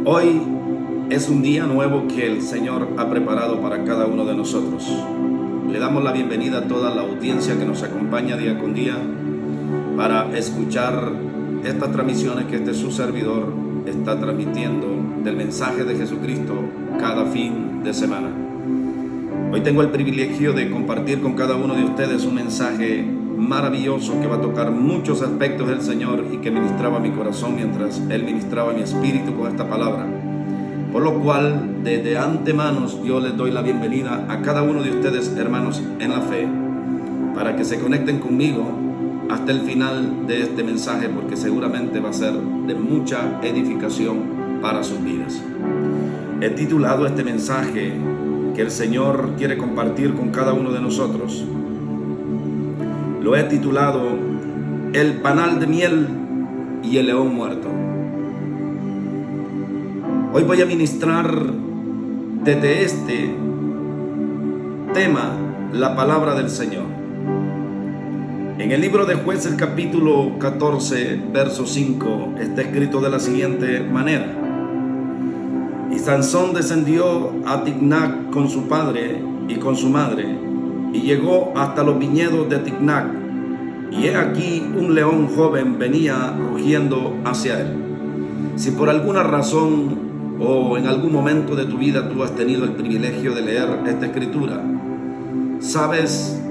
Hoy es un día nuevo que el Señor ha preparado para cada uno de nosotros. Le damos la bienvenida a toda la audiencia que nos acompaña día con día para escuchar estas transmisiones que su servidor está transmitiendo del mensaje de Jesucristo cada fin de semana. Hoy tengo el privilegio de compartir con cada uno de ustedes un mensaje maravilloso que va a tocar muchos aspectos del Señor y que ministraba mi corazón mientras Él ministraba mi espíritu con esta palabra. Por lo cual, desde antemano, yo les doy la bienvenida a cada uno de ustedes, hermanos en la fe, para que se conecten conmigo hasta el final de este mensaje, porque seguramente va a ser de mucha edificación para sus vidas. He titulado este mensaje que el Señor quiere compartir con cada uno de nosotros. Lo he titulado El panal de miel y el león muerto. Hoy voy a ministrar desde este tema la palabra del Señor. En el libro de Jueces capítulo 14 verso 5 está escrito de la siguiente manera: y Sansón descendió a Ticnac con su padre y con su madre, y llegó hasta los viñedos de Ticnac, y he aquí un león joven venía rugiendo hacia él. Si por alguna razón o en algún momento de tu vida tú has tenido el privilegio de leer esta escritura, sabes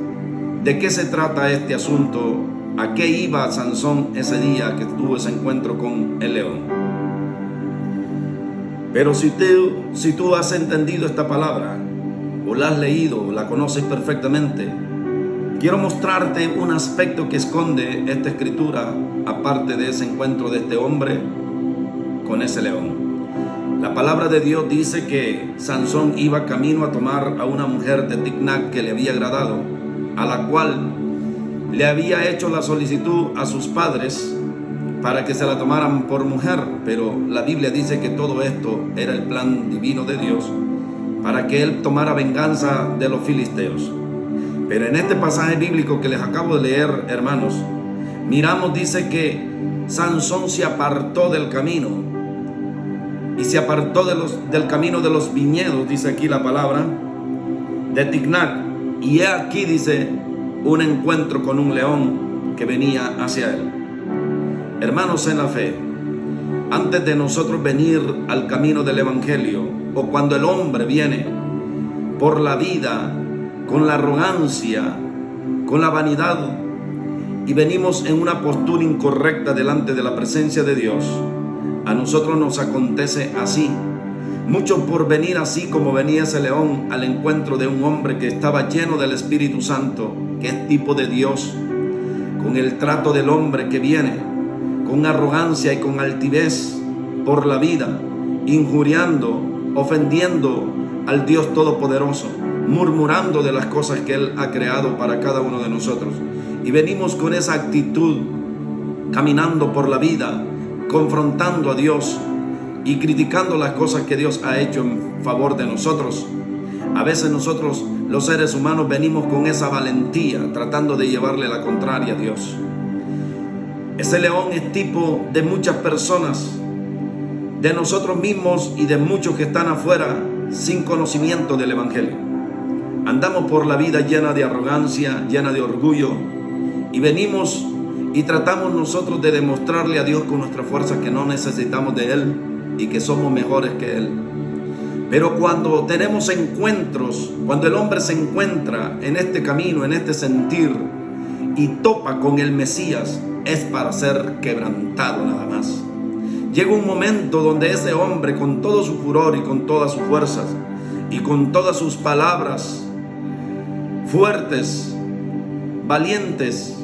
de qué se trata este asunto, a qué iba Sansón ese día que tuvo ese encuentro con el león. Pero si tú has entendido esta palabra, o la has leído, o la conoces perfectamente, quiero mostrarte un aspecto que esconde esta escritura, aparte de ese encuentro de este hombre con ese león. La palabra de Dios dice que Sansón iba camino a tomar a una mujer de Ticnac que le había agradado, a la cual le había hecho la solicitud a sus padres para que se la tomaran por mujer, pero la Biblia dice que todo esto era el plan divino de Dios para que él tomara venganza de los filisteos. Pero en este pasaje bíblico que les acabo de leer, hermanos, miramos, dice que Sansón se apartó del camino, y se apartó del camino de los viñedos, dice aquí la palabra, de Ticnac, y he aquí, dice, un encuentro con un león que venía hacia él. Hermanos en la fe, antes de nosotros venir al camino del evangelio, o cuando el hombre viene por la vida con la arrogancia, con la vanidad, y venimos en una postura incorrecta delante de la presencia de Dios, a nosotros nos acontece así. Muchos por venir así como venía ese león al encuentro de un hombre que estaba lleno del Espíritu Santo, que es tipo de Dios, con el trato del hombre que viene con arrogancia y con altivez por la vida, injuriando, ofendiendo al Dios Todopoderoso, murmurando de las cosas que Él ha creado para cada uno de nosotros. Y venimos con esa actitud, caminando por la vida, confrontando a Dios y criticando las cosas que Dios ha hecho en favor de nosotros. A veces nosotros, los seres humanos, venimos con esa valentía, tratando de llevarle la contraria a Dios. Ese león es tipo de muchas personas, de nosotros mismos y de muchos que están afuera sin conocimiento del evangelio. Andamos por la vida llena de arrogancia, llena de orgullo, y venimos y tratamos nosotros de demostrarle a Dios con nuestra fuerza que no necesitamos de Él y que somos mejores que Él. Pero cuando tenemos encuentros, cuando el hombre se encuentra en este camino, en este sentir, y topa con el Mesías, es para ser quebrantado nada más. Llega un momento donde ese hombre, con todo su furor y con todas sus fuerzas y con todas sus palabras fuertes, valientes,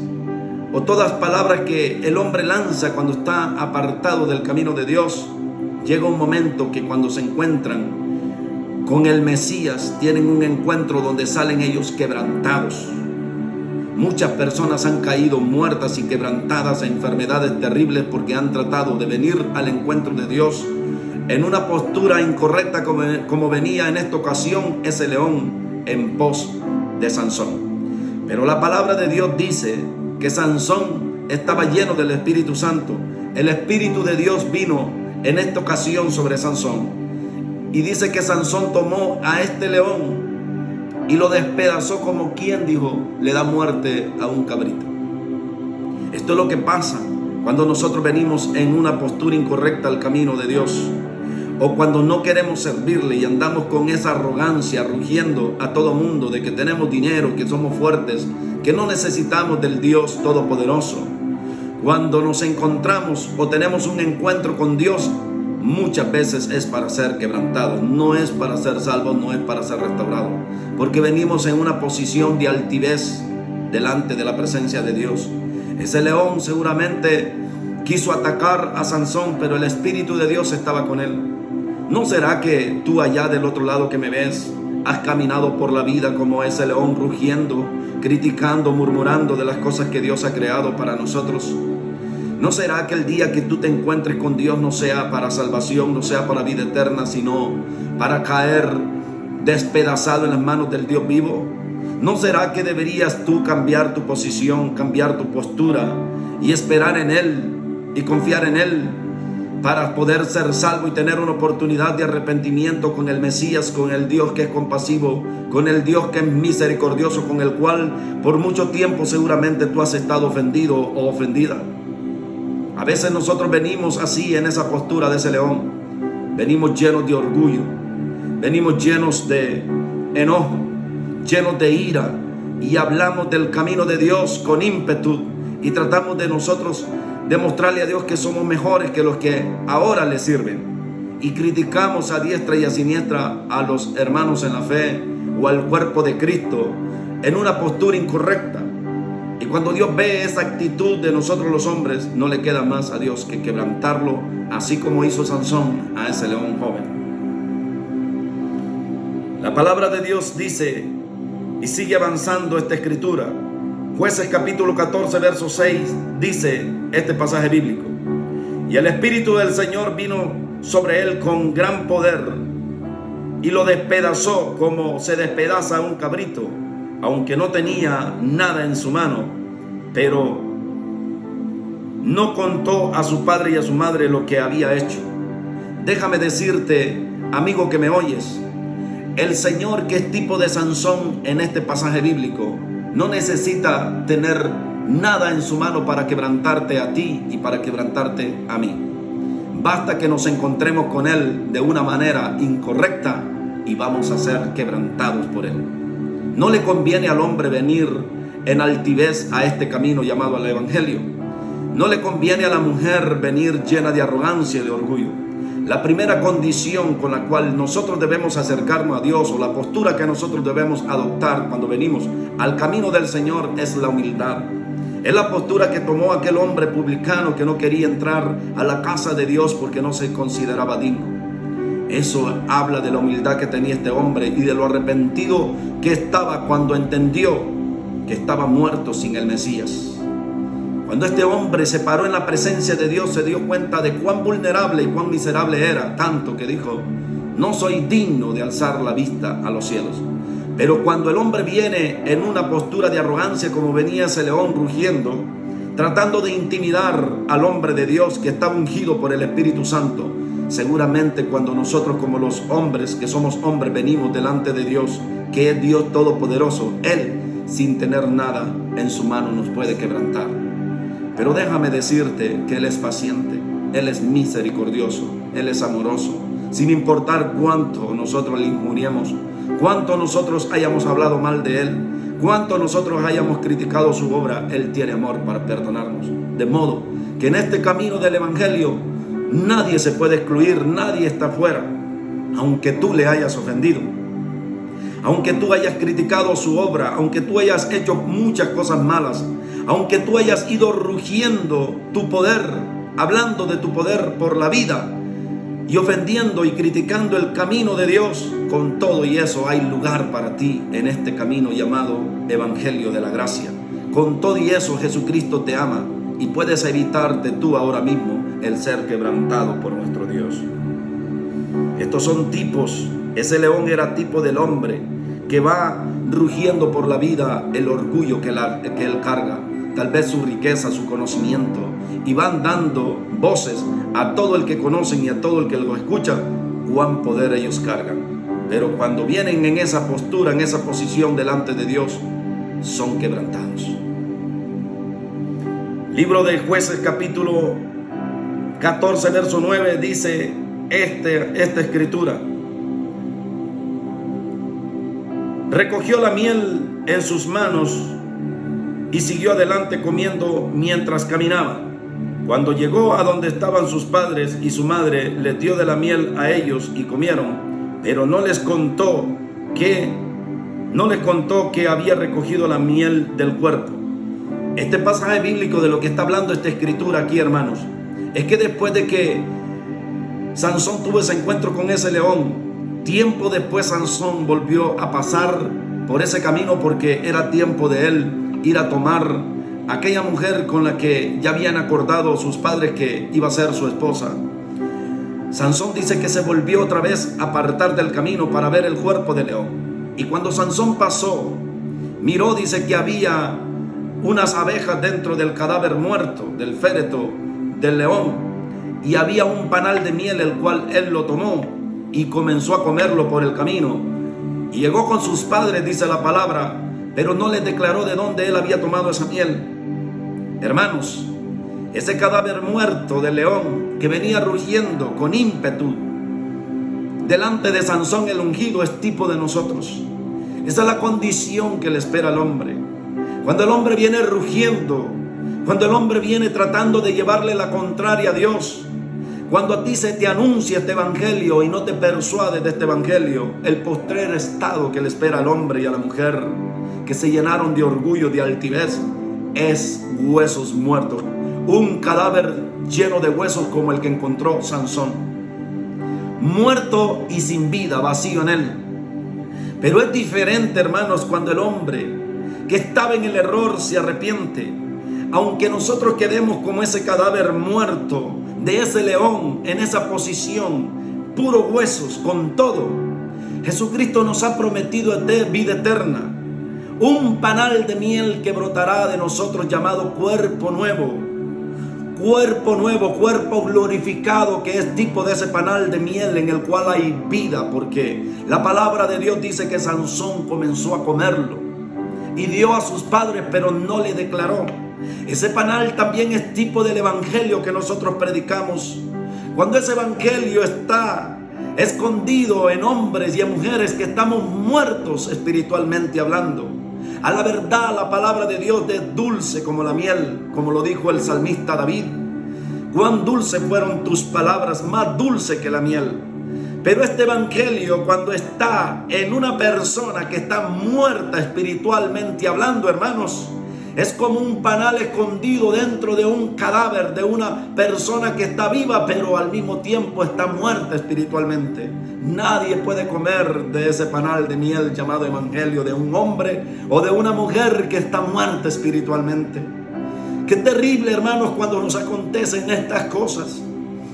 o todas palabras que el hombre lanza cuando está apartado del camino de Dios, llega un momento que cuando se encuentran con el Mesías, tienen un encuentro donde salen ellos quebrantados. Muchas personas han caído muertas y quebrantadas a enfermedades terribles porque han tratado de venir al encuentro de Dios en una postura incorrecta, como venía en esta ocasión ese león en pos de Sansón. Pero la palabra de Dios dice que Sansón estaba lleno del Espíritu Santo. El Espíritu de Dios vino en esta ocasión sobre Sansón. Y dice que Sansón tomó a este león y lo despedazó como quien, dijo, le da muerte a un cabrito. Esto es lo que pasa cuando nosotros venimos en una postura incorrecta al camino de Dios, o cuando no queremos servirle y andamos con esa arrogancia, rugiendo a todo mundo de que tenemos dinero, que somos fuertes, que no necesitamos del Dios Todopoderoso. Cuando nos encontramos o tenemos un encuentro con Dios, muchas veces es para ser quebrantados, no es para ser salvos, no es para ser restaurados, porque venimos en una posición de altivez delante de la presencia de Dios. Ese león seguramente quiso atacar a Sansón, pero el Espíritu de Dios estaba con él. ¿No será que tú allá del otro lado que me ves, has caminado por la vida como ese león, rugiendo, criticando, murmurando de las cosas que Dios ha creado para nosotros? ¿No será que el día que tú te encuentres con Dios no sea para salvación, no sea para vida eterna, sino para caer despedazado en las manos del Dios vivo? ¿No será que deberías tú cambiar tu posición, cambiar tu postura y esperar en Él y confiar en Él para poder ser salvo y tener una oportunidad de arrepentimiento con el Mesías, con el Dios que es compasivo, con el Dios que es misericordioso, con el cual por mucho tiempo seguramente tú has estado ofendido o ofendida? A veces nosotros venimos así en esa postura de ese león, venimos llenos de orgullo, venimos llenos de enojo, llenos de ira, y hablamos del camino de Dios con ímpetu y tratamos de nosotros demostrarle a Dios que somos mejores que los que ahora le sirven, y criticamos a diestra y a siniestra a los hermanos en la fe o al cuerpo de Cristo en una postura incorrecta. Y cuando Dios ve esa actitud de nosotros los hombres, no le queda más a Dios que quebrantarlo, así como hizo Sansón a ese león joven. La palabra de Dios dice, y sigue avanzando esta escritura, Jueces capítulo 14 verso 6, dice este pasaje bíblico: y el Espíritu del Señor vino sobre él con gran poder, y lo despedazó como se despedaza un cabrito, aunque no tenía nada en su mano. Pero no contó a su padre y a su madre lo que había hecho. Déjame decirte, amigo que me oyes, el Señor, que es tipo de Sansón en este pasaje bíblico, no necesita tener nada en su mano para quebrantarte a ti y para quebrantarte a mí. Basta que nos encontremos con Él de una manera incorrecta y vamos a ser quebrantados por Él. No le conviene al hombre venir en altivez a este camino llamado al Evangelio. No le conviene a la mujer venir llena de arrogancia y de orgullo. La primera condición con la cual nosotros debemos acercarnos a Dios, o la postura que nosotros debemos adoptar cuando venimos al camino del Señor, es la humildad. Es la postura que tomó aquel hombre publicano que no quería entrar a la casa de Dios porque no se consideraba digno. Eso habla de la humildad que tenía este hombre y de lo arrepentido que estaba cuando entendió que estaba muerto sin el Mesías. Cuando este hombre se paró en la presencia de Dios, se dio cuenta de cuán vulnerable y cuán miserable era, tanto que dijo: no soy digno de alzar la vista a los cielos. Pero cuando el hombre viene en una postura de arrogancia, como venía ese león rugiendo, tratando de intimidar al hombre de Dios que estaba ungido por el Espíritu Santo, seguramente cuando nosotros, como los hombres que somos hombres, venimos delante de Dios, que es Dios Todopoderoso, Él, sin tener nada en su mano, nos puede quebrantar. Pero déjame decirte que Él es paciente, Él es misericordioso, Él es amoroso. Sin importar cuánto nosotros le injuriemos, cuánto nosotros hayamos hablado mal de Él, cuánto nosotros hayamos criticado su obra, Él tiene amor para perdonarnos. De modo que en este camino del Evangelio nadie se puede excluir, nadie está fuera, aunque tú le hayas ofendido, aunque tú hayas criticado su obra, aunque tú hayas hecho muchas cosas malas, aunque tú hayas ido rugiendo tu poder, hablando de tu poder por la vida y ofendiendo y criticando el camino de Dios. Con todo y eso hay lugar para ti en este camino llamado Evangelio de la Gracia. Con todo y eso Jesucristo te ama y puedes evitarte tú ahora mismo el ser quebrantado por nuestro Dios. Estos son tipos. Ese león era tipo del hombre que va rugiendo por la vida, el orgullo que él carga, tal vez su riqueza, su conocimiento, y van dando voces a todo el que conocen y a todo el que lo escucha, cuán poder ellos cargan. Pero cuando vienen en esa postura, en esa posición delante de Dios, son quebrantados. Libro de Jueces, capítulo 14, verso 9, dice esta escritura: recogió la miel en sus manos y siguió adelante comiendo mientras caminaba. Cuando llegó a donde estaban sus padres y su madre, les dio de la miel a ellos y comieron, pero no les contó que había recogido la miel del cuerpo. Este pasaje bíblico, de lo que está hablando esta escritura aquí, hermanos, es que después de que Sansón tuvo ese encuentro con ese león, tiempo después Sansón volvió a pasar por ese camino, porque era tiempo de él ir a tomar a aquella mujer con la que ya habían acordado sus padres que iba a ser su esposa. Sansón dice que se volvió otra vez a apartar del camino para ver el cuerpo del león. Y cuando Sansón pasó, miró, dice que había unas abejas dentro del cadáver muerto, del féretro del león, y había un panal de miel, el cual él lo tomó y comenzó a comerlo por el camino. Y llegó con sus padres, dice la palabra, pero no les declaró de dónde él había tomado esa miel. Hermanos, ese cadáver muerto del león que venía rugiendo con ímpetu delante de Sansón el ungido es tipo de nosotros. Esa es la condición que le espera al hombre. Cuando el hombre viene rugiendo, cuando el hombre viene tratando de llevarle la contraria a Dios, cuando a ti se te anuncia este evangelio y no te persuade de este evangelio, el postrer estado que le espera al hombre y a la mujer que se llenaron de orgullo, de altivez, es huesos muertos. Un cadáver lleno de huesos como el que encontró Sansón, muerto y sin vida, vacío en él. Pero es diferente, hermanos, cuando el hombre que estaba en el error se arrepiente. Aunque nosotros quedemos como ese cadáver muerto de ese león, en esa posición, puros huesos, con todo, Jesucristo nos ha prometido vida eterna, un panal de miel que brotará de nosotros, llamado cuerpo nuevo, cuerpo glorificado, que es tipo de ese panal de miel en el cual hay vida, porque la palabra de Dios dice que Sansón comenzó a comerlo y dio a sus padres, pero no le declaró. Ese panal también es tipo del evangelio que nosotros predicamos. Cuando ese evangelio está escondido en hombres y en mujeres que estamos muertos espiritualmente hablando, a la verdad, la palabra de Dios es dulce como la miel, como lo dijo el salmista David. Cuán dulce fueron tus palabras, más dulce que la miel. Pero este evangelio, cuando está en una persona que está muerta espiritualmente hablando, hermanos, es como un panal escondido dentro de un cadáver de una persona que está viva, pero al mismo tiempo está muerta espiritualmente. Nadie puede comer de ese panal de miel llamado evangelio de un hombre o de una mujer que está muerta espiritualmente. Qué terrible, hermanos, cuando nos acontecen estas cosas,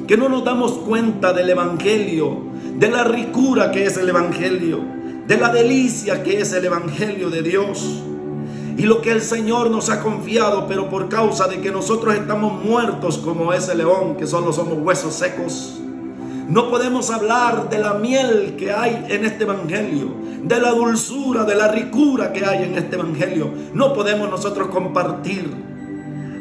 que no nos damos cuenta del evangelio, de la ricura que es el evangelio, de la delicia que es el evangelio de Dios y lo que el Señor nos ha confiado. Pero por causa de que nosotros estamos muertos como ese león, que solo somos huesos secos, no podemos hablar de la miel que hay en este evangelio, de la dulzura, de la ricura que hay en este evangelio. No podemos nosotros compartir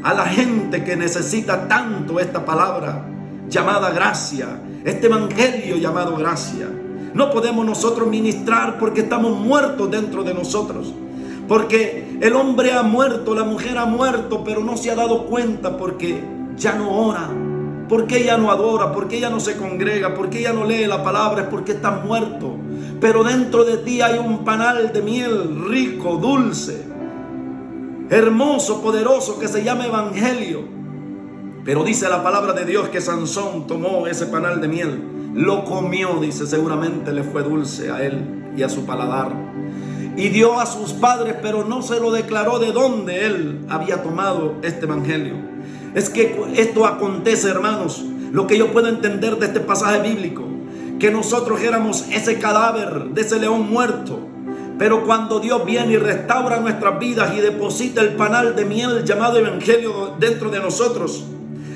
a la gente que necesita tanto esta palabra llamada gracia, este evangelio llamado gracia. No podemos nosotros ministrar porque estamos muertos dentro de nosotros, porque el hombre ha muerto, la mujer ha muerto, pero no se ha dado cuenta, porque ya no ora, porque ella no adora, porque ella no se congrega, porque ella no lee la palabra, es porque está muerto. Pero dentro de ti hay un panal de miel rico, dulce, hermoso, poderoso, que se llama evangelio. Pero dice la palabra de Dios que Sansón tomó ese panal de miel, lo comió, dice, seguramente le fue dulce a él y a su paladar, y dio a sus padres, pero no se lo declaró de dónde él había tomado este evangelio. Es que esto acontece, hermanos, lo que yo puedo entender de este pasaje bíblico, que nosotros éramos ese cadáver de ese león muerto, pero cuando Dios viene y restaura nuestras vidas y deposita el panal de miel llamado evangelio dentro de nosotros,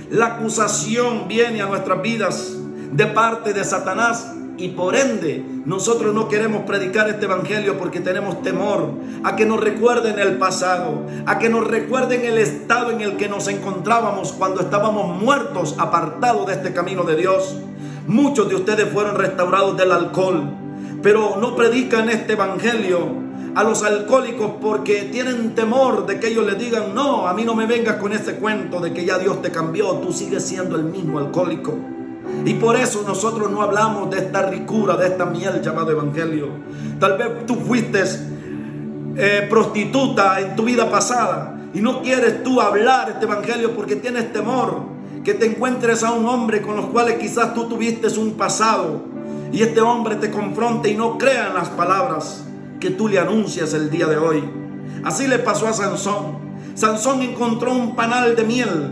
La acusación viene a nuestras vidas de parte de Satanás y por ende nosotros no queremos predicar este evangelio porque tenemos temor a que nos recuerden el pasado, a que nos recuerden el estado en el que nos encontrábamos cuando estábamos muertos, apartados de este camino de Dios. Muchos de ustedes fueron restaurados del alcohol, pero no predican este evangelio a los alcohólicos porque tienen temor de que ellos les digan: no, a mí no me vengas con ese cuento de que ya Dios te cambió, tú sigues siendo el mismo alcohólico. Y por eso nosotros no hablamos de esta ricura, de esta miel llamado evangelio. Tal vez tú fuiste prostituta en tu vida pasada y no quieres tú hablar este evangelio porque tienes temor que te encuentres a un hombre con los cuales quizás tú tuviste un pasado y este hombre te confronte y no crea en las palabras que tú le anuncias el día de hoy. Así le pasó a Sansón. Sansón encontró un panal de miel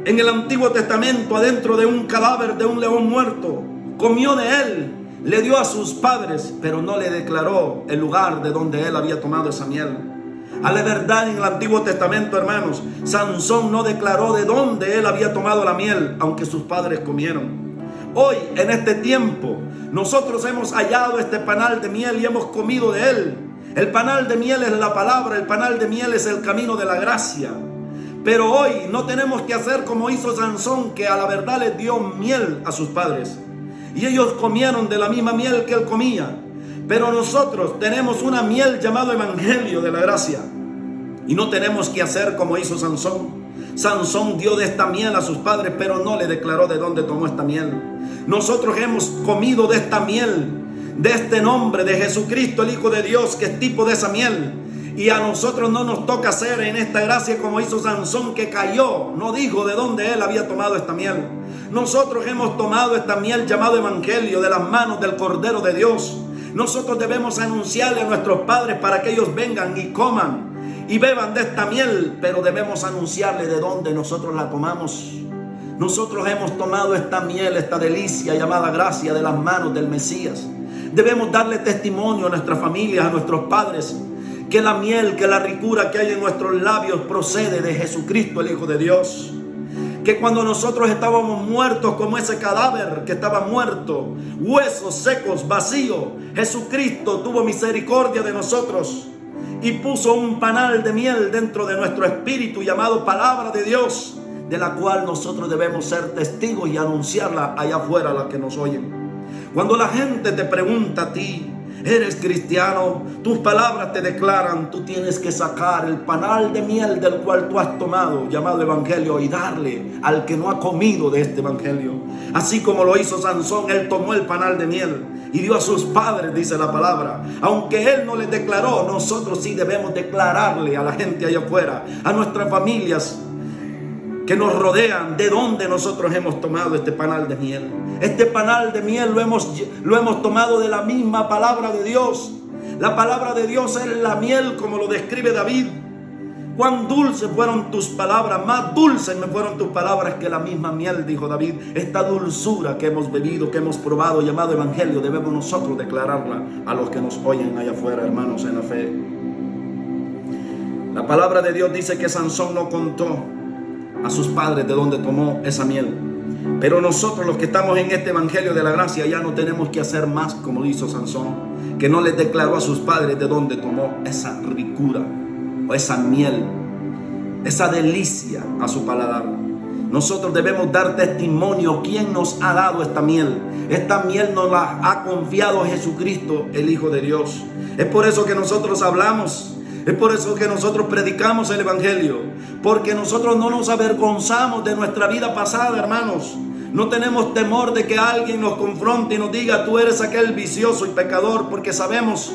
en el Antiguo Testamento adentro de un cadáver de un león muerto. Comió de él, le dio a sus padres, pero no le declaró el lugar de donde él había tomado esa miel. A la verdad, en el Antiguo Testamento, hermanos, Sansón no declaró de dónde él había tomado la miel, aunque sus padres comieron. Hoy, en este tiempo, nosotros hemos hallado este panal de miel y hemos comido de él. El panal de miel es la palabra, el panal de miel es el camino de la gracia. Pero hoy no tenemos que hacer como hizo Sansón, que a la verdad les dio miel a sus padres. Y ellos comieron de la misma miel que él comía. Pero nosotros tenemos una miel llamada evangelio de la gracia. Y no tenemos que hacer como hizo Sansón. Sansón dio de esta miel a sus padres, pero no le declaró de dónde tomó esta miel. Nosotros hemos comido de esta miel, de este nombre de Jesucristo, el Hijo de Dios, que es tipo de esa miel. Y a nosotros no nos toca hacer en esta gracia como hizo Sansón, que cayó, no dijo de dónde él había tomado esta miel. Nosotros hemos tomado esta miel llamado evangelio de las manos del Cordero de Dios. Nosotros debemos anunciarle a nuestros padres para que ellos vengan y coman y beban de esta miel, pero debemos anunciarle de dónde nosotros la tomamos. Nosotros hemos tomado esta miel, esta delicia llamada gracia, de las manos del Mesías. Debemos darle testimonio a nuestras familias, a nuestros padres, que la miel, que la ricura que hay en nuestros labios procede de Jesucristo, el Hijo de Dios. Que cuando nosotros estábamos muertos como ese cadáver que estaba muerto, huesos secos, vacío, Jesucristo tuvo misericordia de nosotros y puso un panal de miel dentro de nuestro espíritu llamado palabra de Dios, de la cual nosotros debemos ser testigos y anunciarla allá afuera a los que nos oyen. Cuando la gente te pregunta a ti: ¿eres cristiano? Tus palabras te declaran, tú tienes que sacar el panal de miel del cual tú has tomado, llamado evangelio, y darle al que no ha comido de este evangelio. Así como lo hizo Sansón, él tomó el panal de miel y dio a sus padres, dice la palabra. Aunque él no les declaró, nosotros sí debemos declararle a la gente allá afuera, a nuestras familias que nos rodean, de dónde nosotros hemos tomado este panal de miel. Este panal de miel lo hemos tomado de la misma palabra de Dios. La palabra de Dios es la miel, como lo describe David. Cuán dulces fueron tus palabras, más dulces me fueron tus palabras que la misma miel, dijo David. Esta dulzura que hemos bebido, que hemos probado, llamado evangelio, debemos nosotros declararla a los que nos oyen allá afuera, hermanos en la fe. La palabra de Dios dice que Sansón no contó a sus padres de dónde tomó esa miel. Pero nosotros, los que estamos en este evangelio de la gracia, ya no tenemos que hacer más como hizo Sansón, que no les declaró a sus padres de dónde tomó esa ricura o esa miel, esa delicia a su paladar. Nosotros debemos dar testimonio quién nos ha dado esta miel. Esta miel nos la ha confiado Jesucristo, el Hijo de Dios. Es por eso que nosotros hablamos. Es por eso que nosotros predicamos el evangelio, porque nosotros no nos avergonzamos de nuestra vida pasada, hermanos. No tenemos temor de que alguien nos confronte y nos diga: tú eres aquel vicioso y pecador, porque sabemos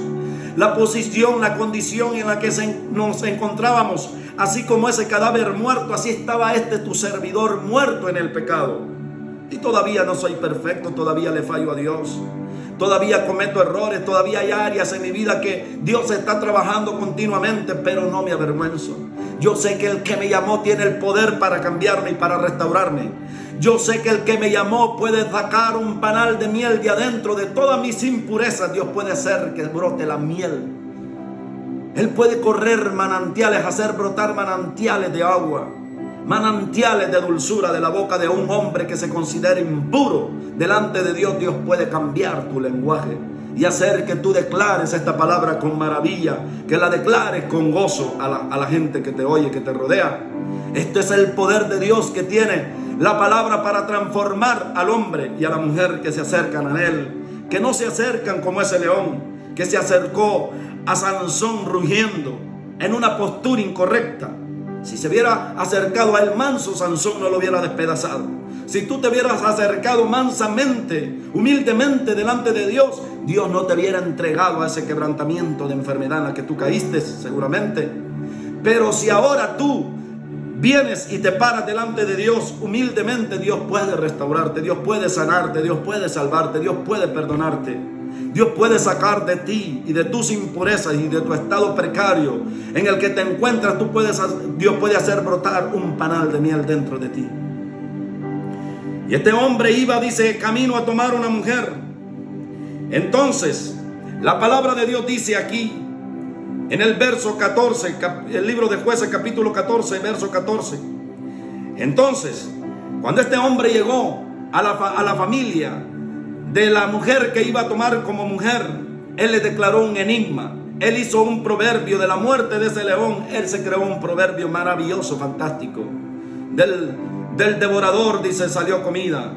la posición, la condición en la que nos encontrábamos. Así como ese cadáver muerto, así estaba tu servidor muerto en el pecado. Y todavía no soy perfecto, todavía le fallo a Dios. Todavía cometo errores, todavía hay áreas en mi vida que Dios está trabajando continuamente, pero no me avergüenzo. Yo sé que el que me llamó tiene el poder para cambiarme y para restaurarme. Yo sé que el que me llamó puede sacar un panal de miel de adentro de todas mis impurezas. Dios puede hacer que brote la miel. Él puede correr manantiales, hacer brotar manantiales de agua. manantiales de dulzura de la boca de un hombre que se considera impuro delante de Dios. Dios puede cambiar tu lenguaje y hacer que tú declares esta palabra con maravilla, que la declares con gozo a la gente que te oye, que te rodea. Este es el poder de Dios que tiene la palabra para transformar al hombre y a la mujer que se acercan a él, que no se acercan como ese león que se acercó a Sansón rugiendo en una postura incorrecta. Si se hubiera acercado a él manso, Sansón no lo hubiera despedazado. Si tú te hubieras acercado mansamente, humildemente delante de Dios, Dios no te hubiera entregado a ese quebrantamiento de enfermedad en la que tú caíste seguramente. Pero si ahora tú vienes y te paras delante de Dios humildemente, Dios puede restaurarte, Dios puede sanarte, Dios puede salvarte, Dios puede perdonarte. Dios puede sacar de ti y de tus impurezas y de tu estado precario en el que te encuentras. Dios puede hacer brotar un panal de miel dentro de ti. Y este hombre iba, dice, camino a tomar una mujer. Entonces, la palabra de Dios dice aquí, en el verso 14, el libro de Jueces, capítulo 14, verso 14. Entonces, cuando este hombre llegó a la familia de la mujer que iba a tomar como mujer, él le declaró un enigma. Él hizo un proverbio de la muerte de ese león. Él se creó un proverbio maravilloso, fantástico. Del devorador, dice, salió comida,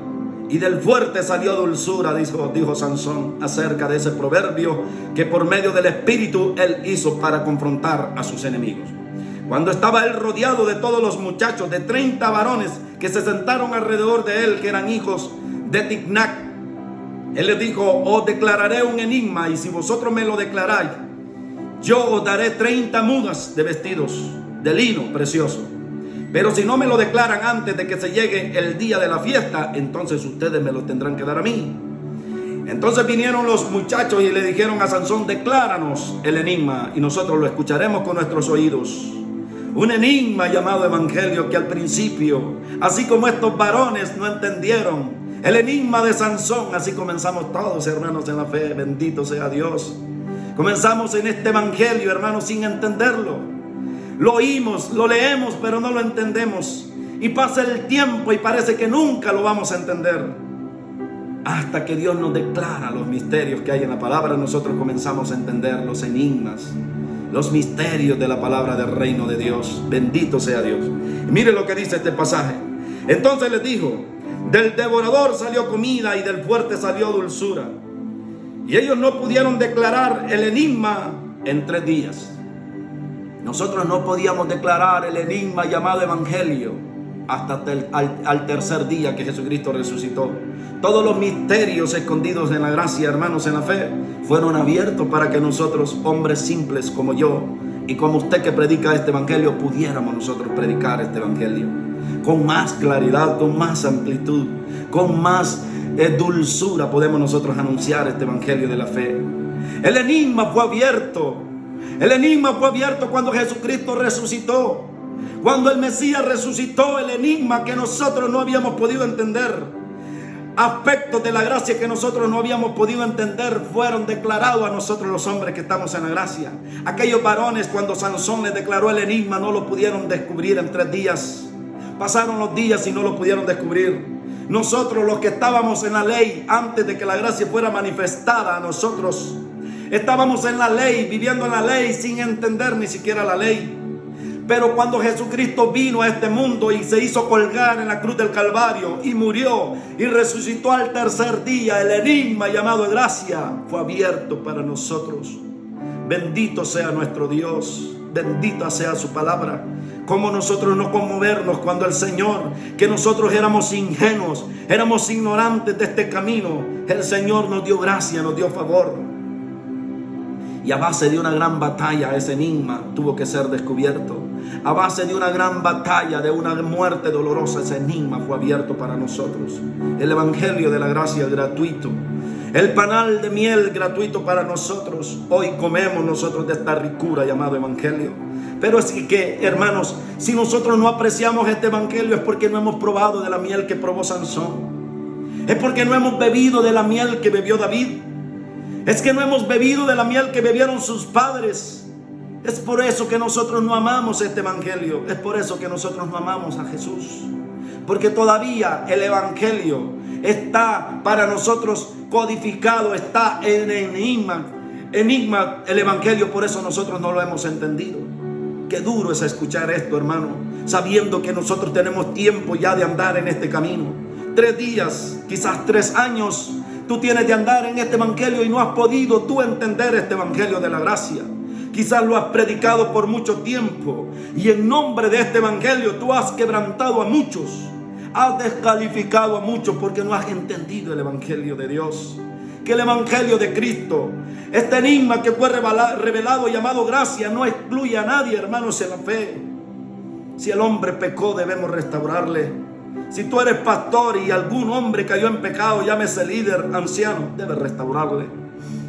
y del fuerte salió dulzura, dijo Sansón, acerca de ese proverbio que por medio del Espíritu él hizo para confrontar a sus enemigos. Cuando estaba él rodeado de todos los muchachos, de 30 varones que se sentaron alrededor de él, que eran hijos de Tignac, él les dijo: os declararé un enigma, y si vosotros me lo declaráis, yo os daré 30 mudas de vestidos de lino precioso. Pero si no me lo declaran antes de que se llegue el día de la fiesta, entonces ustedes me lo tendrán que dar a mí. Entonces vinieron los muchachos y le dijeron a Sansón: decláranos el enigma y nosotros lo escucharemos con nuestros oídos. Un enigma llamado evangelio que al principio, así como estos varones no entendieron el enigma de Sansón, así comenzamos todos, hermanos, en la fe. Bendito sea Dios. Comenzamos en este evangelio, hermanos, sin entenderlo. Lo oímos, lo leemos, pero no lo entendemos. Y pasa el tiempo y parece que nunca lo vamos a entender. Hasta que Dios nos declara los misterios que hay en la palabra, nosotros comenzamos a entender los enigmas, los misterios de la palabra del reino de Dios. Bendito sea Dios. Y mire lo que dice este pasaje. Entonces les dijo: del devorador salió comida y del fuerte salió dulzura. Y ellos no pudieron declarar el enigma en 3 días. Nosotros no podíamos declarar el enigma llamado evangelio hasta al tercer día que Jesucristo resucitó. Todos los misterios escondidos en la gracia, hermanos, en la fe, fueron abiertos para que nosotros, hombres simples como yo y como usted que predica este evangelio, pudiéramos nosotros predicar este evangelio con más claridad, con más amplitud, con más dulzura. Podemos nosotros anunciar este evangelio de la fe. El enigma fue abierto. El enigma fue abierto cuando Jesucristo resucitó. Cuando el Mesías resucitó, el enigma que nosotros no habíamos podido entender, aspectos de la gracia que nosotros no habíamos podido entender, fueron declarados a nosotros los hombres que estamos en la gracia. Aquellos varones, cuando Sansón les declaró el enigma, no lo pudieron descubrir en 3 días. Pasaron los días y no lo pudieron descubrir. Nosotros, los que estábamos en la ley antes de que la gracia fuera manifestada a nosotros, estábamos en la ley, viviendo en la ley sin entender ni siquiera la ley. Pero cuando Jesucristo vino a este mundo y se hizo colgar en la cruz del Calvario y murió y resucitó al tercer día, el enigma llamado gracia fue abierto para nosotros. Bendito sea nuestro Dios, bendita sea su palabra. Cómo nosotros no conmovernos cuando el Señor, que nosotros éramos ingenuos, éramos ignorantes de este camino, el Señor nos dio gracia, nos dio favor. Y a base de una gran batalla, ese enigma tuvo que ser descubierto. A base de una gran batalla, de una muerte dolorosa, ese enigma fue abierto para nosotros. El evangelio de la gracia gratuito, el panal de miel gratuito para nosotros. Hoy comemos nosotros de esta ricura llamado evangelio. Pero es que, hermanos, si nosotros no apreciamos este evangelio, es porque no hemos probado de la miel que probó Sansón. Es porque no hemos bebido de la miel que bebió David. Es que no hemos bebido de la miel que bebieron sus padres. Es por eso que nosotros no amamos este evangelio. Es por eso que nosotros no amamos a Jesús. Porque todavía el evangelio está para nosotros codificado, está en enigma el evangelio. Por eso nosotros no lo hemos entendido. Qué duro es escuchar esto, hermano, sabiendo que nosotros tenemos tiempo ya de andar en este camino. 3 días, quizás 3 años, tú tienes de andar en este evangelio y no has podido tú entender este evangelio de la gracia. Quizás lo has predicado por mucho tiempo y en nombre de este evangelio tú has quebrantado a muchos, has descalificado a muchos porque no has entendido el evangelio de Dios. Que el evangelio de Cristo, este enigma que fue revelado llamado gracia, no excluye a nadie, hermanos, en la fe. Si el hombre pecó, debemos restaurarle. Si tú eres pastor y algún hombre cayó en pecado, llámese líder, anciano, debes restaurarle.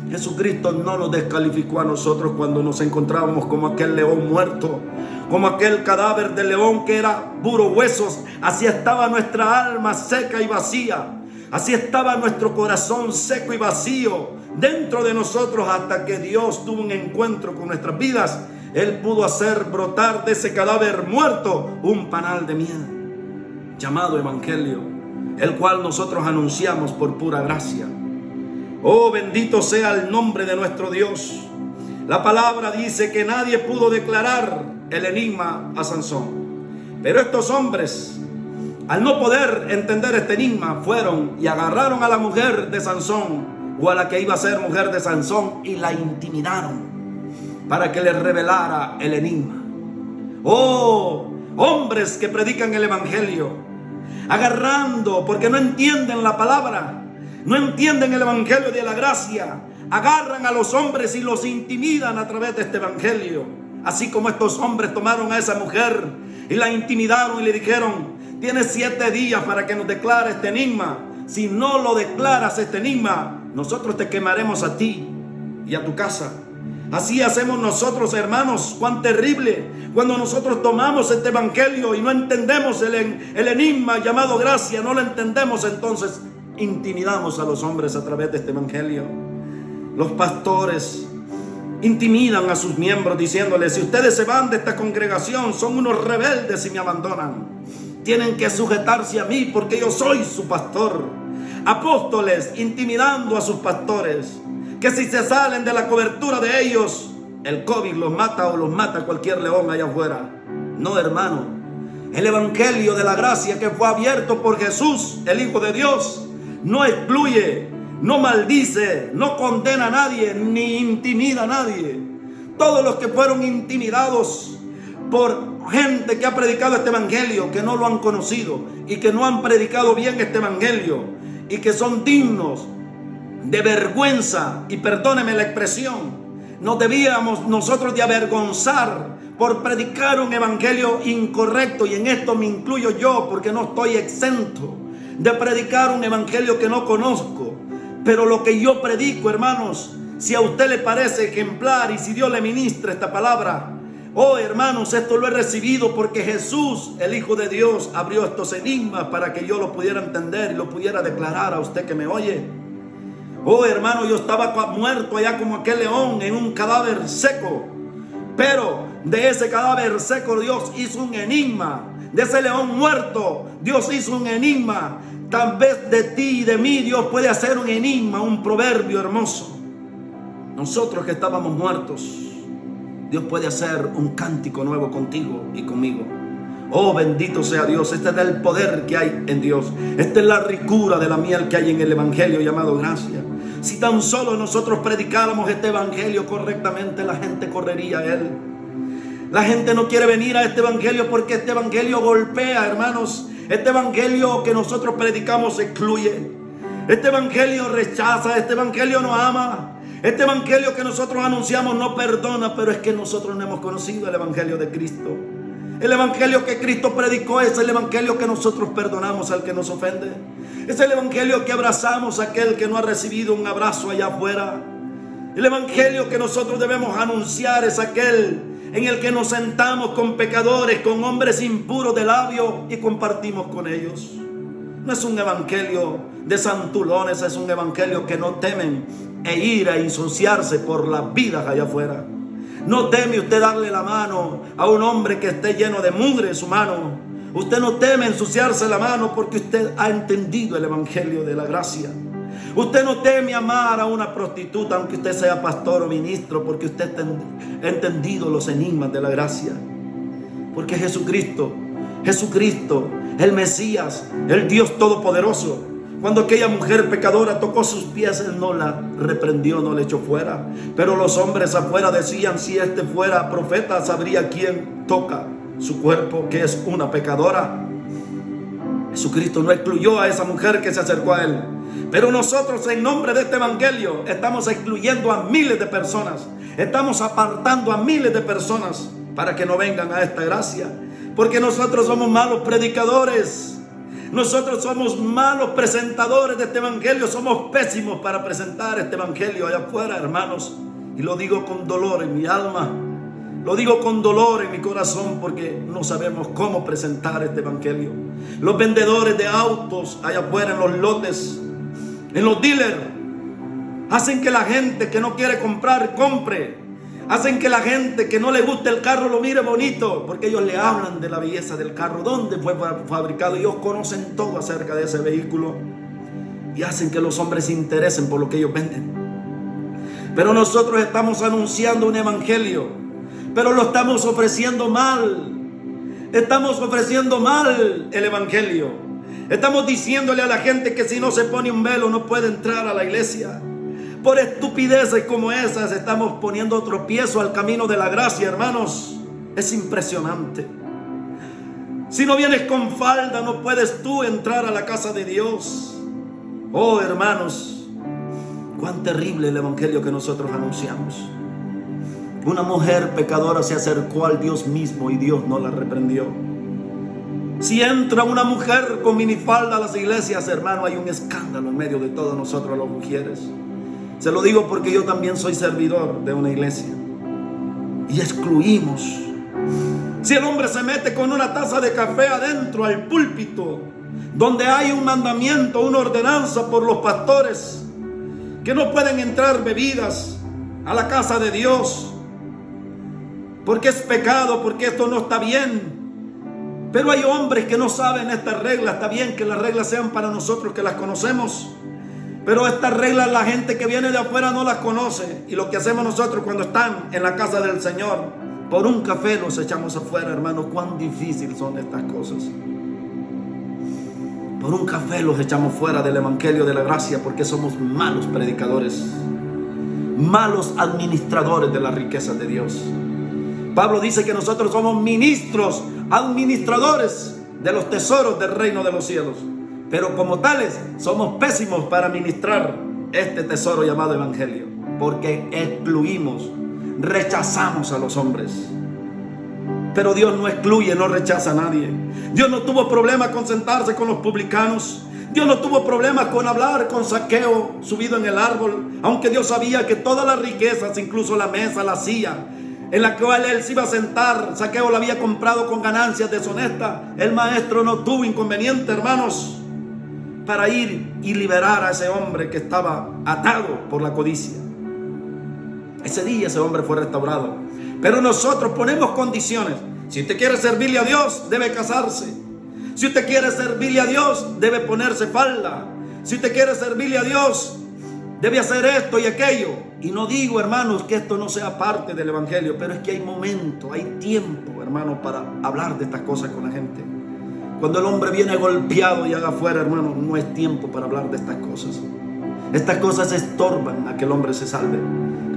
Jesucristo no nos descalificó a nosotros cuando nos encontrábamos como aquel león muerto, como aquel cadáver de león que era puro huesos. Así estaba nuestra alma seca y vacía. Así estaba nuestro corazón seco y vacío dentro de nosotros, hasta que Dios tuvo un encuentro con nuestras vidas. Él pudo hacer brotar de ese cadáver muerto un panal de miel llamado evangelio, el cual nosotros anunciamos por pura gracia. Oh, bendito sea el nombre de nuestro Dios. La palabra dice que nadie pudo declarar el enigma a Sansón, pero estos hombres, al no poder entender este enigma, fueron y agarraron a la mujer de Sansón, o a la que iba a ser mujer de Sansón, y la intimidaron para que les revelara el enigma. Oh, hombres que predican el evangelio, agarrando, porque no entienden la palabra, no entienden el evangelio de la gracia, agarran a los hombres y los intimidan a través de este evangelio. Así como estos hombres tomaron a esa mujer y la intimidaron y le dijeron: tienes 7 días para que nos declare este enigma. Si no lo declaras este enigma, nosotros te quemaremos a ti y a tu casa. Así hacemos nosotros, hermanos. Cuán terrible cuando nosotros tomamos este evangelio y no entendemos el enigma llamado gracia. No lo entendemos, entonces intimidamos a los hombres a través de este evangelio. Los pastores intimidan a sus miembros diciéndoles: si ustedes se van de esta congregación, son unos rebeldes y me abandonan. Tienen que sujetarse a mí porque yo soy su pastor. Apóstoles intimidando a sus pastores, que si se salen de la cobertura de ellos, el COVID los mata o los mata cualquier león allá afuera. No, hermano. El evangelio de la gracia que fue abierto por Jesús, el Hijo de Dios, no excluye, no maldice, no condena a nadie, ni intimida a nadie. Todos los que fueron intimidados por gente que ha predicado este evangelio, que no lo han conocido y que no han predicado bien este evangelio, y que son dignos de vergüenza, y perdóneme la expresión, nos debíamos nosotros de avergonzar por predicar un evangelio incorrecto, y en esto me incluyo yo, porque no estoy exento de predicar un evangelio que no conozco. Pero lo que yo predico, hermanos, si a usted le parece ejemplar y si Dios le ministra esta palabra, oh, hermanos, esto lo he recibido porque Jesús, el Hijo de Dios, abrió estos enigmas para que yo lo pudiera entender y lo pudiera declarar a usted que me oye. Oh, hermano, yo estaba muerto allá como aquel león en un cadáver seco, pero de ese cadáver seco Dios hizo un enigma. De ese león muerto Dios hizo un enigma. Tal vez de ti y de mí Dios puede hacer un enigma, un proverbio hermoso. Nosotros que estábamos muertos, Dios puede hacer un cántico nuevo contigo y conmigo. Oh, bendito sea Dios. Este es el poder que hay en Dios. Esta es la ricura de la miel que hay en el evangelio llamado gracia. Si tan solo nosotros predicáramos este evangelio correctamente, la gente correría a él. La gente no quiere venir a este evangelio porque este evangelio golpea, hermanos. Este evangelio que nosotros predicamos excluye. Este evangelio rechaza. Este evangelio no ama. Este evangelio que nosotros anunciamos no perdona. Pero es que nosotros no hemos conocido el evangelio de Cristo. El evangelio que Cristo predicó es el evangelio que nosotros perdonamos al que nos ofende. Es el evangelio que abrazamos a aquel que no ha recibido un abrazo allá afuera. El evangelio que nosotros debemos anunciar es aquel en el que nos sentamos con pecadores, con hombres impuros de labio y compartimos con ellos. No es un evangelio de santulones, es un evangelio que no temen e ir a ensuciarse por las vidas allá afuera. No teme usted darle la mano a un hombre que esté lleno de mugre en su mano. Usted no teme ensuciarse la mano porque usted ha entendido el evangelio de la gracia. Usted no teme amar a una prostituta aunque usted sea pastor o ministro, porque usted ha entendido los enigmas de la gracia. Porque Jesucristo, el Mesías, el Dios Todopoderoso, cuando aquella mujer pecadora tocó sus pies, Él no la reprendió, no la echó fuera. Pero los hombres afuera decían: si este fuera profeta, sabría quién toca su cuerpo, que es una pecadora. Jesucristo no excluyó a esa mujer que se acercó a Él. Pero nosotros, en nombre de este evangelio, estamos excluyendo a miles de personas. Estamos apartando a miles de personas para que no vengan a esta gracia. Porque nosotros somos malos predicadores. Nosotros somos malos presentadores de este evangelio. Somos pésimos para presentar este evangelio allá afuera, hermanos. Y lo digo con dolor en mi alma. Lo digo con dolor en mi corazón, porque no sabemos cómo presentar este evangelio. Los vendedores de autos allá afuera en los lotes, en los dealers, hacen que la gente que no quiere comprar, compre. Hacen que la gente que no le gusta el carro lo mire bonito, porque ellos le hablan de la belleza del carro, dónde fue fabricado. Ellos conocen todo acerca de ese vehículo y hacen que los hombres se interesen por lo que ellos venden. Pero nosotros estamos anunciando un evangelio, pero lo estamos ofreciendo mal. Estamos ofreciendo mal el evangelio. Estamos diciéndole a la gente que si no se pone un velo no puede entrar a la iglesia. Por estupideces como esas estamos poniendo tropiezo al camino de la gracia, hermanos. Es impresionante. Si no vienes con falda, no puedes tú entrar a la casa de Dios. Oh, hermanos, cuán terrible el evangelio que nosotros anunciamos. Una mujer pecadora se acercó al Dios mismo y Dios no la reprendió. Si entra una mujer con minifalda a las iglesias, hermano, hay un escándalo en medio de todos nosotros las mujeres. Se lo digo porque yo también soy servidor de una iglesia. Y excluimos. Si el hombre se mete con una taza de café adentro al púlpito, donde hay un mandamiento, una ordenanza por los pastores, que no pueden entrar bebidas a la casa de Dios, porque es pecado, porque esto no está bien. Pero hay hombres que no saben estas reglas. Está bien que las reglas sean para nosotros que las conocemos, pero estas reglas la gente que viene de afuera no las conoce. Y lo que hacemos nosotros cuando están en la casa del Señor, por un café los echamos afuera, hermanos. Cuán difícil son estas cosas. Por un café los echamos fuera del evangelio de la gracia, porque somos malos predicadores, malos administradores de las riquezas de Dios. Pablo dice que nosotros somos ministros, administradores de los tesoros del reino de los cielos. Pero como tales, somos pésimos para administrar este tesoro llamado evangelio, porque excluimos, rechazamos a los hombres. Pero Dios no excluye, no rechaza a nadie. Dios no tuvo problema con sentarse con los publicanos. Dios no tuvo problema con hablar con Zaqueo subido en el árbol, aunque Dios sabía que todas las riquezas, incluso la mesa, la silla en la cual él se iba a sentar, Zaqueo la había comprado con ganancias deshonestas. El maestro no tuvo inconveniente, hermanos, para ir y liberar a ese hombre que estaba atado por la codicia. Ese día ese hombre fue restaurado. Pero nosotros ponemos condiciones. Si usted quiere servirle a Dios, debe casarse. Si usted quiere servirle a Dios, debe ponerse falda. Si usted quiere servirle a Dios, debe hacer esto y aquello. Y no digo, hermanos, que esto no sea parte del evangelio, pero es que hay momento, hay tiempo, hermanos, para hablar de estas cosas con la gente. Cuando el hombre viene golpeado y haga afuera, hermano, no es tiempo para hablar de estas cosas. Estas cosas estorban a que el hombre se salve,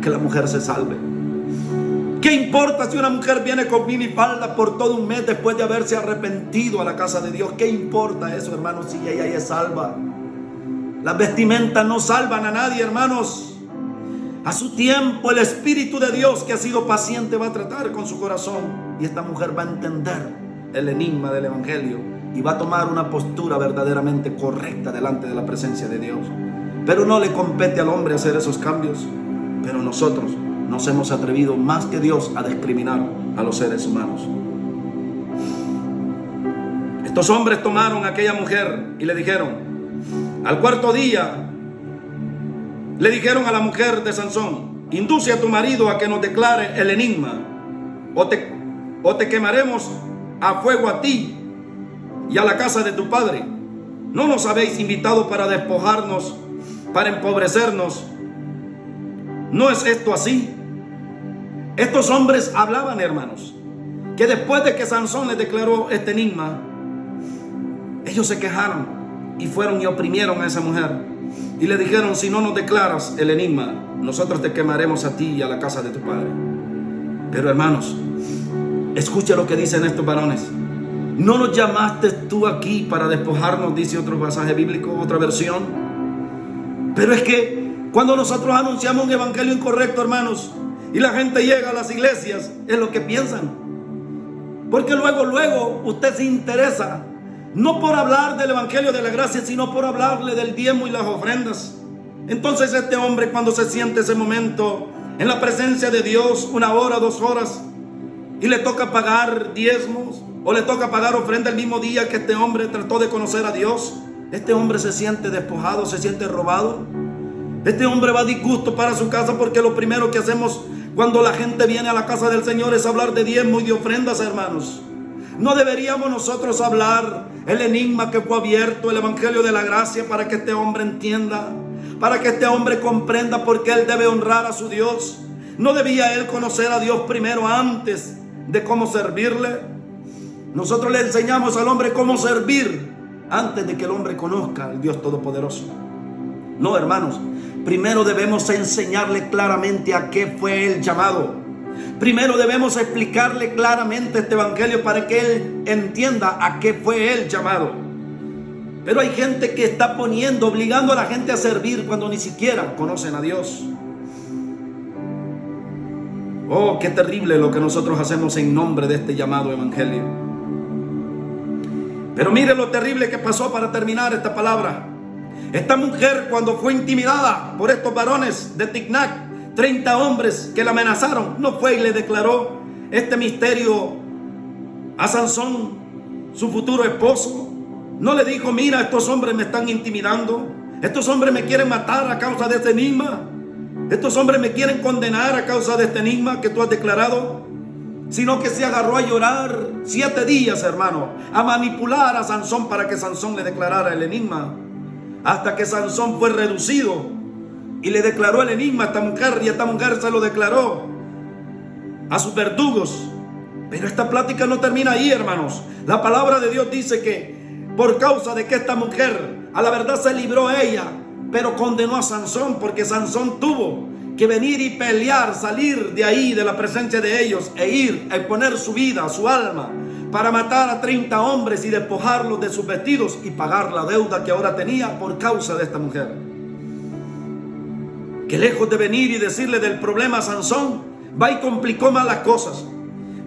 que la mujer se salve. ¿Qué importa si una mujer viene con minifalda por todo un mes después de haberse arrepentido a la casa de Dios? ¿Qué importa eso, hermanos, si ella es salva? Las vestimentas no salvan a nadie, hermanos. A su tiempo el Espíritu de Dios, que ha sido paciente, va a tratar con su corazón. Y esta mujer va a entender el enigma del evangelio y va a tomar una postura verdaderamente correcta delante de la presencia de Dios. Pero no le compete al hombre hacer esos cambios. Pero nosotros nos hemos atrevido más que Dios a discriminar a los seres humanos. Estos hombres tomaron a aquella mujer y le dijeron, al cuarto día, le dijeron a la mujer de Sansón, induce a tu marido a que nos declare el enigma, o te quemaremos a fuego a ti y a la casa de tu padre. ¿No nos habéis invitado para despojarnos, para empobrecernos? ¿No es esto así? Estos hombres hablaban, hermanos, que después de que Sansón les declaró este enigma, ellos se quejaron y fueron y oprimieron a esa mujer y le dijeron: si no nos declaras el enigma, nosotros te quemaremos a ti y a la casa de tu padre. Pero hermanos, escucha lo que dicen estos varones. ¿No nos llamaste tú aquí para despojarnos?, dice otro pasaje bíblico, otra versión. Pero es que cuando nosotros anunciamos un evangelio incorrecto, hermanos, y la gente llega a las iglesias, es lo que piensan. Porque luego usted se interesa, no por hablar del evangelio de la gracia, sino por hablarle del diezmo y las ofrendas. Entonces este hombre, cuando se siente ese momento en la presencia de Dios, 1 hora, 2 horas, y le toca pagar diezmos o le toca pagar ofrenda el mismo día que este hombre trató de conocer a Dios, este hombre se siente despojado, se siente robado. Este hombre va a disgusto para su casa, porque lo primero que hacemos cuando la gente viene a la casa del Señor es hablar de diezmo y de ofrendas, hermanos. ¿No deberíamos nosotros hablar el enigma que fue abierto, el evangelio de la gracia, para que este hombre entienda, para que este hombre comprenda por qué él debe honrar a su Dios? ¿No debía él conocer a Dios primero antes de cómo servirle? Nosotros le enseñamos al hombre cómo servir antes de que el hombre conozca al Dios Todopoderoso. No, hermanos, primero debemos enseñarle claramente a qué fue el llamado. Primero debemos explicarle claramente este evangelio para que él entienda a qué fue el llamado. Pero hay gente que está obligando a la gente a servir cuando ni siquiera conocen a Dios. Oh, qué terrible lo que nosotros hacemos en nombre de este llamado evangelio. Pero mire lo terrible que pasó para terminar esta palabra. Esta mujer, cuando fue intimidada por estos varones de Tignac, 30 hombres que la amenazaron, no fue y le declaró este misterio a Sansón, su futuro esposo. No le dijo: mira, estos hombres me están intimidando, estos hombres me quieren matar a causa de este enigma, estos hombres me quieren condenar a causa de este enigma que tú has declarado. Sino que se agarró a llorar 7 días, hermano, a manipular a Sansón para que Sansón le declarara el enigma, hasta que Sansón fue reducido y le declaró el enigma a esta mujer, y esta mujer se lo declaró a sus verdugos. Pero esta plática no termina ahí, hermanos. La palabra de Dios dice que por causa de que esta mujer a la verdad se libró ella, pero condenó a Sansón, porque Sansón tuvo que venir y pelear, salir de ahí, de la presencia de ellos, e ir a exponer su vida, su alma, para matar a 30 hombres y despojarlos de sus vestidos y pagar la deuda que ahora tenía por causa de esta mujer. Que lejos de venir y decirle del problema a Sansón, va y complicó más las cosas.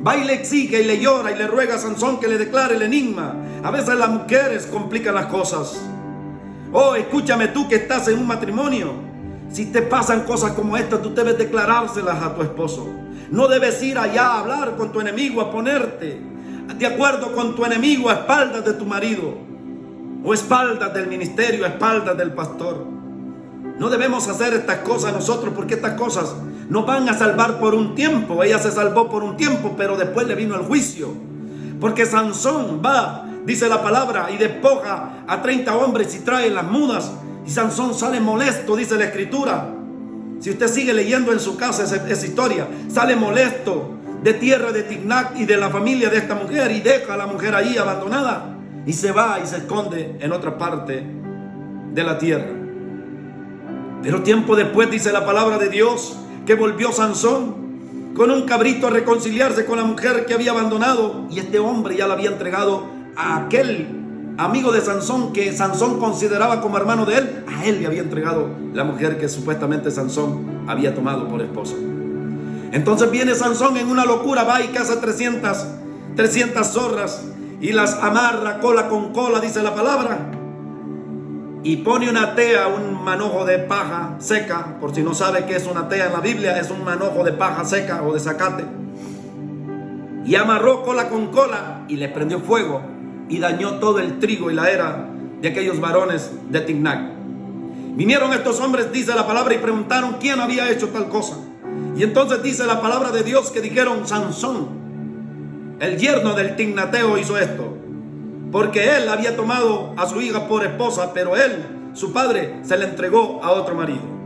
Va y le exige y le llora y le ruega a Sansón que le declare el enigma. A veces las mujeres complican las cosas. Oh, escúchame tú que estás en un matrimonio. Si te pasan cosas como esta, tú debes declarárselas a tu esposo. No debes ir allá a hablar con tu enemigo, a ponerte de acuerdo con tu enemigo a espaldas de tu marido, o espaldas del ministerio, a espaldas del pastor. No debemos hacer estas cosas nosotros, porque estas cosas nos van a salvar por un tiempo. Ella se salvó por un tiempo, pero después le vino el juicio. Porque Sansón va, dice la palabra, y despoja a 30 hombres y trae las mudas. Y Sansón sale molesto, dice la escritura. Si usted sigue leyendo en su casa esa historia, sale molesto de tierra de Tignac y de la familia de esta mujer, y deja a la mujer ahí abandonada y se va y se esconde en otra parte de la tierra. Pero tiempo después dice la palabra de Dios que volvió Sansón con un cabrito a reconciliarse con la mujer que había abandonado, y este hombre ya la había entregado a aquel amigo de Sansón que Sansón consideraba como hermano de él. A él le había entregado la mujer que supuestamente Sansón había tomado por esposa. Entonces viene Sansón en una locura, va y caza 300 zorras y las amarra cola con cola, dice la palabra, y pone una tea, un manojo de paja seca. Por si no sabe qué es una tea en la Biblia, es un manojo de paja seca o de zacate, y amarró cola con cola y le prendió fuego y dañó todo el trigo y la era de aquellos varones de Tignac. Vinieron estos hombres, dice la palabra, y preguntaron quién había hecho tal cosa. Y entonces dice la palabra de Dios que dijeron: Sansón, el yerno del Tignateo, hizo esto, porque él había tomado a su hija por esposa, pero él, su padre, se la entregó a otro marido.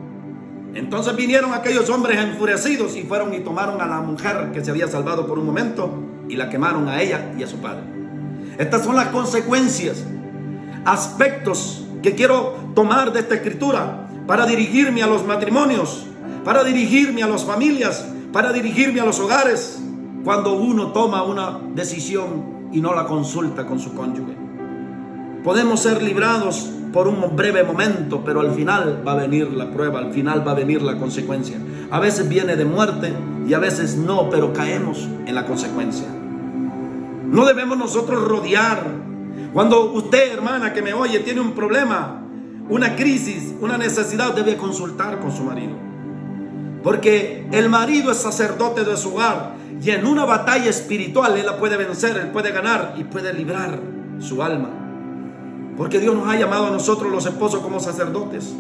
Entonces vinieron aquellos hombres enfurecidos y fueron y tomaron a la mujer que se había salvado por un momento y la quemaron a ella y a su padre. Estas son las consecuencias, aspectos que quiero tomar de esta escritura para dirigirme a los matrimonios, para dirigirme a las familias, para dirigirme a los hogares, cuando uno toma una decisión y no la consulta con su cónyuge. Podemos ser librados por un breve momento, pero al final va a venir la prueba, al final va a venir la consecuencia. A veces viene de muerte y a veces no, pero caemos en la consecuencia. No debemos nosotros rodear. Cuando usted, hermana, que me oye, tiene un problema, una crisis, una necesidad, debe consultar con su marido. Porque el marido es sacerdote de su hogar y en una batalla espiritual él la puede vencer, él puede ganar y puede librar su alma. Porque Dios nos ha llamado a nosotros los esposos como sacerdotes.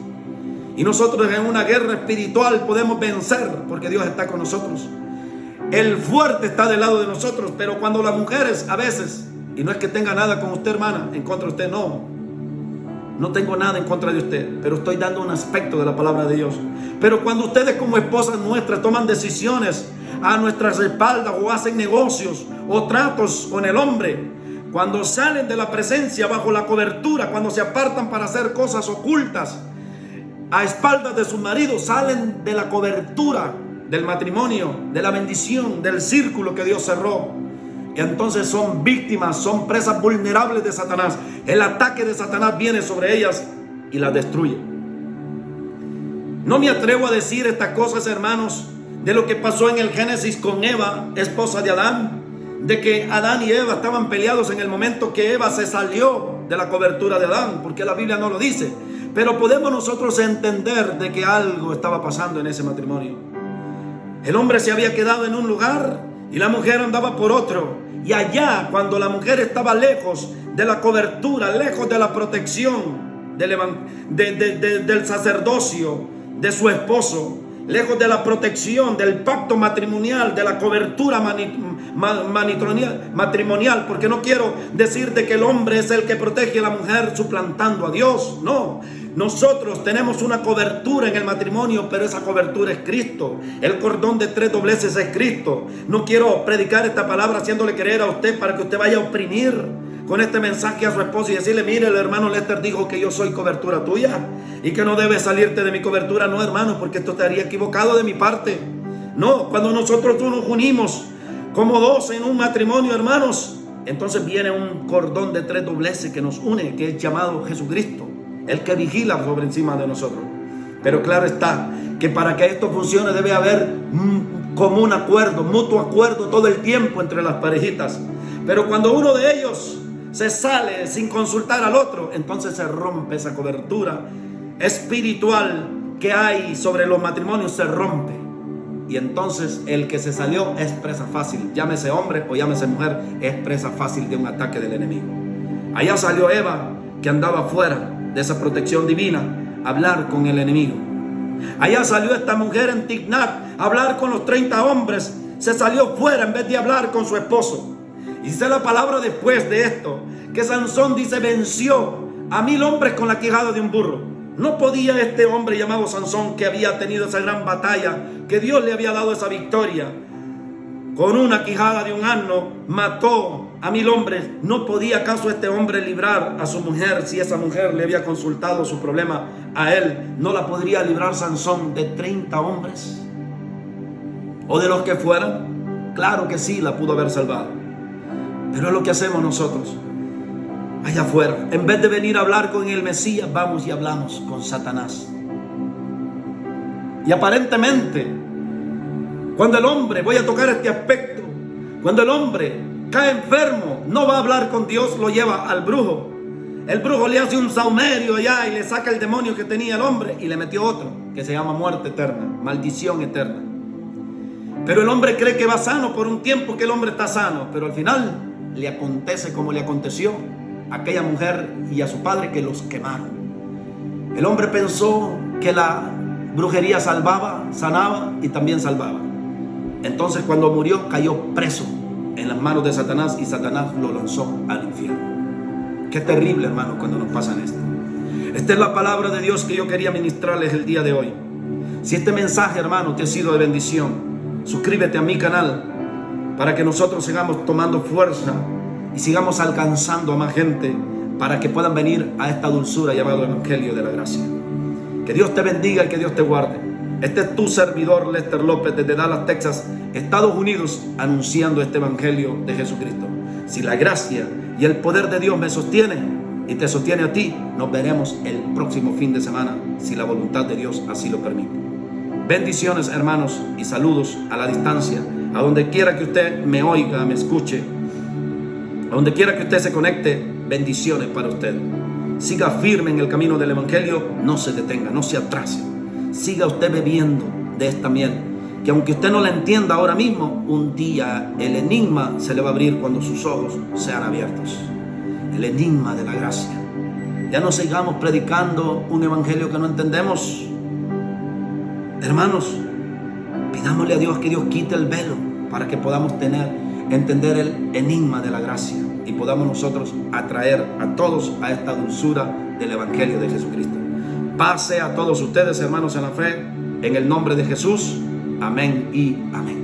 Y nosotros en una guerra espiritual podemos vencer porque Dios está con nosotros. El fuerte está del lado de nosotros, pero cuando las mujeres a veces, y no es que tenga nada con usted, hermana, en contra de usted, no tengo nada en contra de usted, pero estoy dando un aspecto de la palabra de Dios. Pero cuando ustedes como esposas nuestras toman decisiones a nuestras espaldas o hacen negocios o tratos con el hombre, cuando salen de la presencia bajo la cobertura, cuando se apartan para hacer cosas ocultas a espaldas de sus maridos, salen de la cobertura del matrimonio, de la bendición, del círculo que Dios cerró. Y entonces son víctimas, son presas vulnerables de Satanás. El ataque de Satanás viene sobre ellas y las destruye. No me atrevo a decir estas cosas, hermanos, de lo que pasó en el Génesis con Eva, esposa de Adán, de que Adán y Eva estaban peleados en el momento que Eva se salió de la cobertura de Adán, porque la Biblia no lo dice. Pero podemos nosotros entender de que algo estaba pasando en ese matrimonio. El hombre se había quedado en un lugar y la mujer andaba por otro. Y allá, cuando la mujer estaba lejos de la cobertura, lejos de la protección del sacerdocio de su esposo, lejos de la protección del pacto matrimonial, de la cobertura matrimonial, porque no quiero decir de que el hombre es el que protege a la mujer suplantando a Dios, no. Nosotros tenemos una cobertura en el matrimonio, pero esa cobertura es Cristo. El cordón de 3 dobleces es Cristo. No quiero predicar esta palabra haciéndole creer a usted para que usted vaya a oprimir con este mensaje a su esposo y decirle: mire, el hermano Lester dijo que yo soy cobertura tuya y que no debes salirte de mi cobertura. No, hermano, porque esto estaría equivocado de mi parte. No, cuando nosotros nos unimos como dos en un matrimonio, hermanos, entonces viene un cordón de 3 dobleces que nos une, que es llamado Jesucristo, el que vigila sobre encima de nosotros. Pero claro está que para que esto funcione debe haber común acuerdo, mutuo acuerdo todo el tiempo entre las parejitas. Pero cuando uno de ellos se sale sin consultar al otro, entonces se rompe esa cobertura espiritual que hay sobre los matrimonios, se rompe. Y entonces el que se salió es presa fácil, llámese hombre o llámese mujer, es presa fácil de un ataque del enemigo. Allá salió Eva, que andaba fuera de esa protección divina, a hablar con el enemigo. Allá salió esta mujer en Tignat a hablar con los 30 hombres, se salió fuera en vez de hablar con su esposo. Y dice la palabra después de esto, que Sansón dice venció a 1000 hombres con la quijada de un burro. No podía este hombre llamado Sansón, que había tenido esa gran batalla, que Dios le había dado esa victoria, con una quijada de un asno mató a 1000 hombres. ¿No podía acaso este hombre librar a su mujer si esa mujer le había consultado su problema a él? ¿No la podría librar Sansón de 30 hombres? ¿O de los que fueran? Claro que sí, la pudo haber salvado. Pero es lo que hacemos nosotros allá afuera. En vez de venir a hablar con el Mesías, vamos y hablamos con Satanás. Y aparentemente, cuando el hombre, voy a tocar este aspecto, cuando el hombre cae enfermo, no va a hablar con Dios, lo lleva al brujo. El brujo le hace un saumerio allá y le saca el demonio que tenía el hombre y le metió otro, que se llama muerte eterna, maldición eterna. Pero el hombre cree que va sano por un tiempo, que el hombre está sano, pero al final le acontece como le aconteció a aquella mujer y a su padre, que los quemaron. El hombre pensó que la brujería salvaba, sanaba y también salvaba. Entonces cuando murió cayó preso en las manos de Satanás y Satanás lo lanzó al infierno. Qué terrible, hermano, cuando nos pasan esto. Esta es la palabra de Dios que yo quería ministrarles el día de hoy. Si este mensaje, hermano, te ha sido de bendición, suscríbete a mi canal para que nosotros sigamos tomando fuerza y sigamos alcanzando a más gente para que puedan venir a esta dulzura llamado Evangelio de la Gracia. Que Dios te bendiga y que Dios te guarde. Este es tu servidor Lester López desde Dallas, Texas, Estados Unidos, anunciando este Evangelio de Jesucristo. Si la gracia y el poder de Dios me sostiene y te sostiene a ti, nos veremos el próximo fin de semana, si la voluntad de Dios así lo permite. Bendiciones, hermanos, y saludos a la distancia, a donde quiera que usted me oiga, me escuche, a donde quiera que usted se conecte. Bendiciones para usted. Siga firme en el camino del Evangelio, no se detenga, no se atrase. Siga usted bebiendo de esta miel, que aunque usted no la entienda ahora mismo, un día el enigma se le va a abrir cuando sus ojos sean abiertos. El enigma de la gracia. Ya no sigamos predicando un evangelio que no entendemos. Hermanos, pidámosle a Dios que Dios quite el velo para que podamos entender el enigma de la gracia y podamos nosotros atraer a todos a esta dulzura del Evangelio de Jesucristo. Pase a todos ustedes, hermanos en la fe, en el nombre de Jesús. Amén y amén.